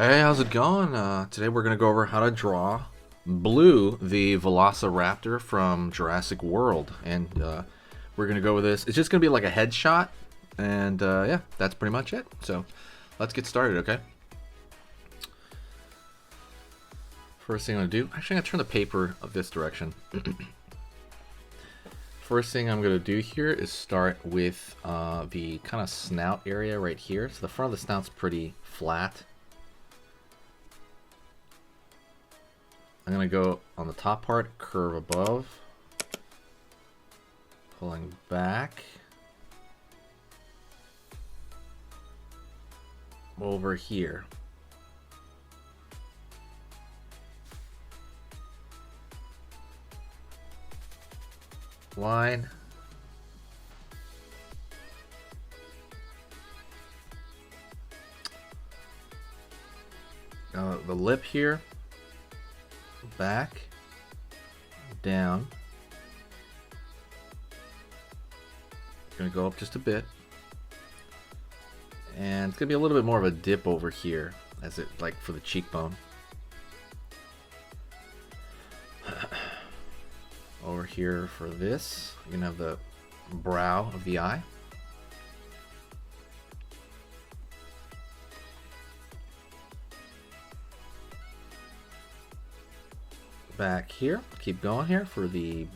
Hey, how's it going? Today we're going to go over how to draw Blue, the Velociraptor from Jurassic World. And we're going to go with this. It's just going to be like a headshot. And yeah, that's pretty much it. So let's get started, okay? First thing I'm going to do, actually I'm going to turn the paper of this direction. First thing I'm going to do here is start with the kind of snout area right here. So the front of the snout's pretty flat. I'm going to go on the top part, curve above, pulling back, over here. Line. Now the lip here. Back, down. Gonna go up just a bit, and it's gonna be a little bit more of a dip over here, as it like for the cheekbone. Over here for this, you're gonna have the brow of the eye. Back here, keep going here for the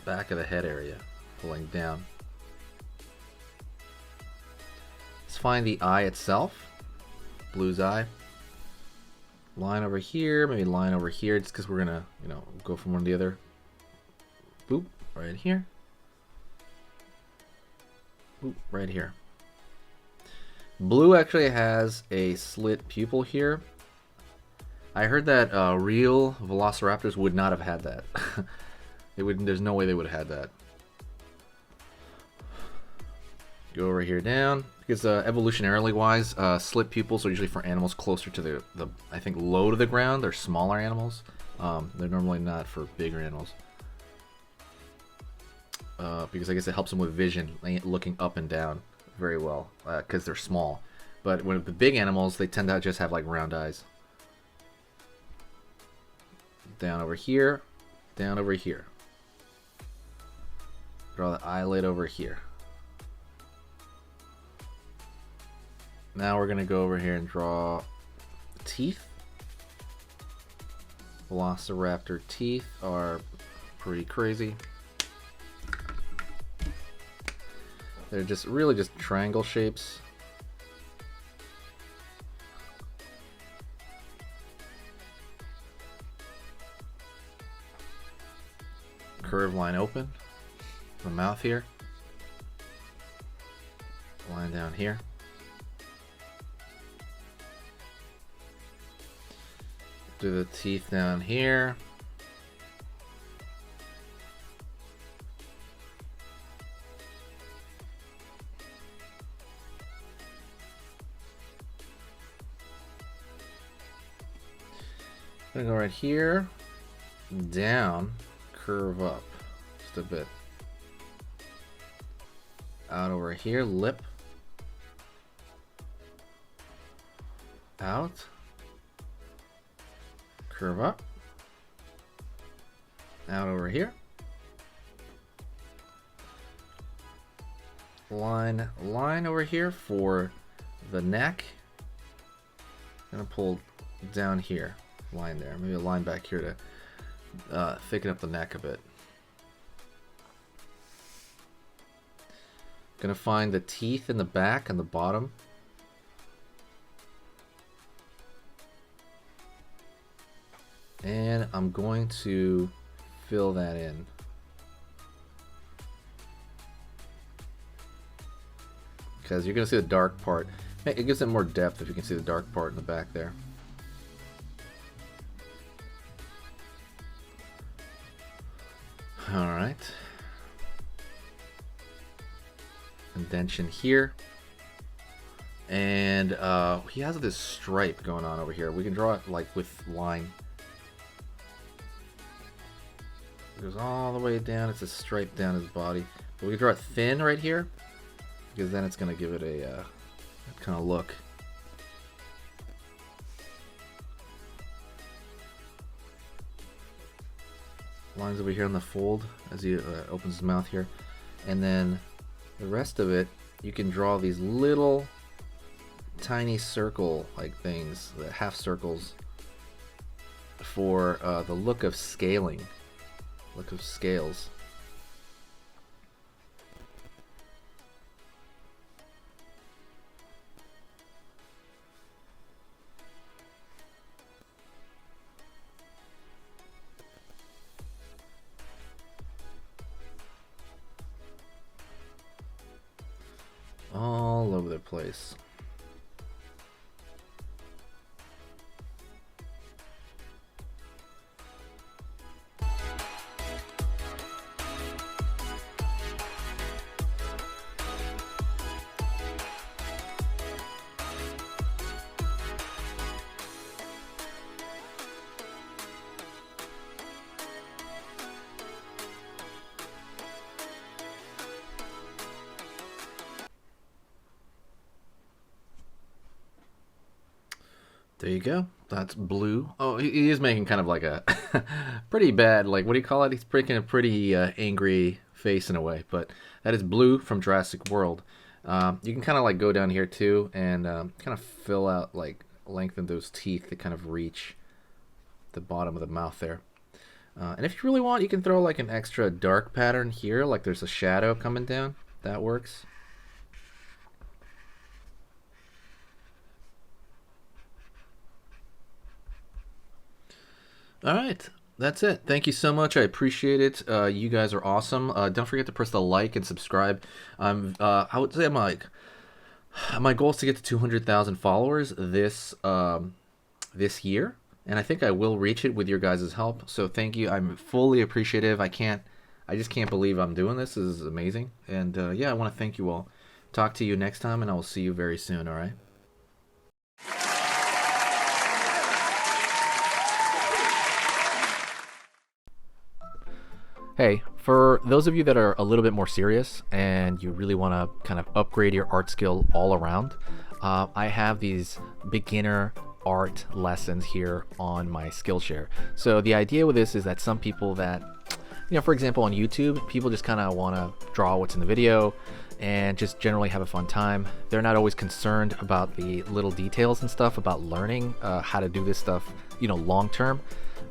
back of the head area, pulling down. Let's find the eye itself, Blue's eye. Line over here, maybe line over here, just because we're gonna, go from one to the other. Boop, right here. Boop, right here. Blue actually has a slit pupil here. I heard that real Velociraptors would not have had that. They wouldn't. There's no way they would have had that. Go over here down, because evolutionarily wise, slit pupils are usually for animals closer to the I think low to the ground. They're smaller animals. They're normally not for bigger animals. Because I guess it helps them with vision, looking up and down very well, because they're small. But when the big animals, they tend to just have like round eyes. Down over here, down over here. Draw the eyelid over here. Now we're gonna go over here and draw teeth. Velociraptor teeth are pretty crazy. They're just really just triangle shapes. Curved line open, the mouth here, line down here, do the teeth down here, gonna go right here, down, curve up just a bit, out over here, lip, out, curve up, out over here, line over here for the neck. Gonna pull down here, line there, maybe a line back here to thicken up the neck a bit. Gonna find the teeth in the back and the bottom. And I'm going to fill that in. Because you're gonna see the dark part. It gives it more depth if you can see the dark part in the back there. Alright. Indention here. And he has this stripe going on over here. We can draw it like with line. It goes all the way down. It's a stripe down his body. But we can draw it thin right here, because then it's going to give it a kind of look. lines over here on the fold as he opens his mouth here. And then the rest of it, you can draw these little tiny circle like things, the half circles, for the look of scaling, look of scales. All over the place. There you go. That's Blue. Oh, he is making kind of like a pretty bad, like, what do you call it? He's making a pretty angry face in a way. But that is Blue from Jurassic World. You can kind of like go down here too and kind of fill out, like, lengthen those teeth that kind of reach the bottom of the mouth there. And if you really want, you can throw like an extra dark pattern here, like there's a shadow coming down. That works. All right, that's it. Thank you so much. I appreciate it. You guys are awesome. Don't forget to press the like and subscribe. I would say my goal is to get to 200,000 followers this this year, and I think I will reach it with your guys' help. So thank you. I'm fully appreciative. I just can't believe I'm doing this. This is amazing. And yeah, I want to thank you all. Talk to you next time, and I will see you very soon. All right. Hey, for those of you that are a little bit more serious and you really want to kind of upgrade your art skill all around, I have these beginner art lessons here on my Skillshare. So the idea with this is that some people that, for example, on YouTube, people just kind of want to draw what's in the video and just generally have a fun time. They're not always concerned about the little details and stuff about learning how to do this stuff, long term.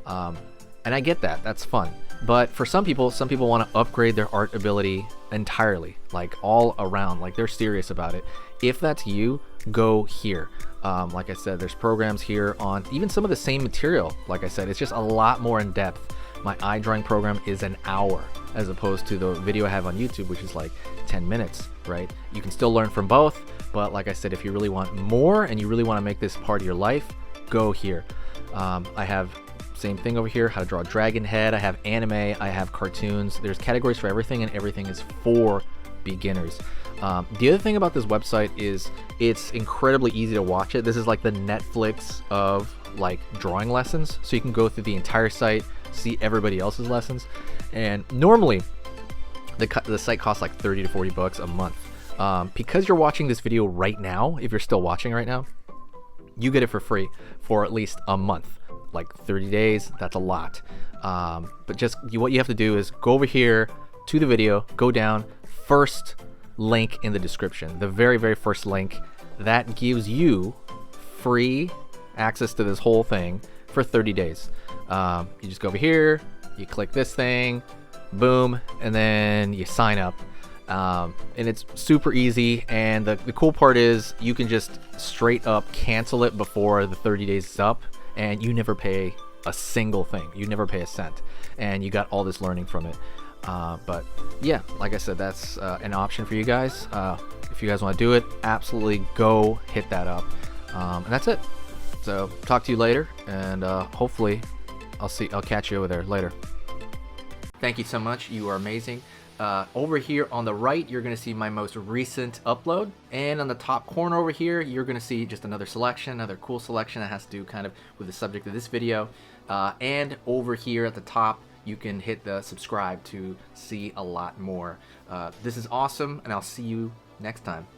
And I get that. That's fun. But for some people want to upgrade their art ability entirely, like all around, like they're serious about it. If that's you, go here. Like I said, there's programs here on even some of the same material. Like I said, it's just a lot more in depth. My eye drawing program is an hour as opposed to the video I have on YouTube, which is like 10 minutes, right? You can still learn from both. But like I said, if you really want more and you really want to make this part of your life, go here. I have same thing over here, how to draw a dragon head. I have anime, I have cartoons. There's categories for everything, and everything is for beginners. The other thing about this website is it's incredibly easy to watch it. This is like the Netflix of like drawing lessons. So you can go through the entire site, see everybody else's lessons. And normally the site costs like 30 to 40 bucks a month. Because you're watching this video right now, if you're still watching right now, you get it for free for at least a month. Like 30 days, that's a lot. But just what you have to do is go over here to the video, go down, first link in the description, the very, very first link. That gives you free access to this whole thing for 30 days. You just go over here, you click this thing, boom, and then you sign up. And it's super easy, and the cool part is you can just straight up cancel it before the 30 days is up, and you never pay a single thing. You never pay a cent, and you got all this learning from it. But yeah, like I said, that's an option for you guys. If you guys want to do it, absolutely go hit that up. And that's it. So talk to you later, and hopefully I'll catch you over there later. Thank you so much. You are amazing. Over here on the right, you're going to see my most recent upload, and on the top corner over here, you're going to see just another selection, another cool selection that has to do kind of with the subject of this video. And over here at the top, you can hit the subscribe to see a lot more. This is awesome, and I'll see you next time.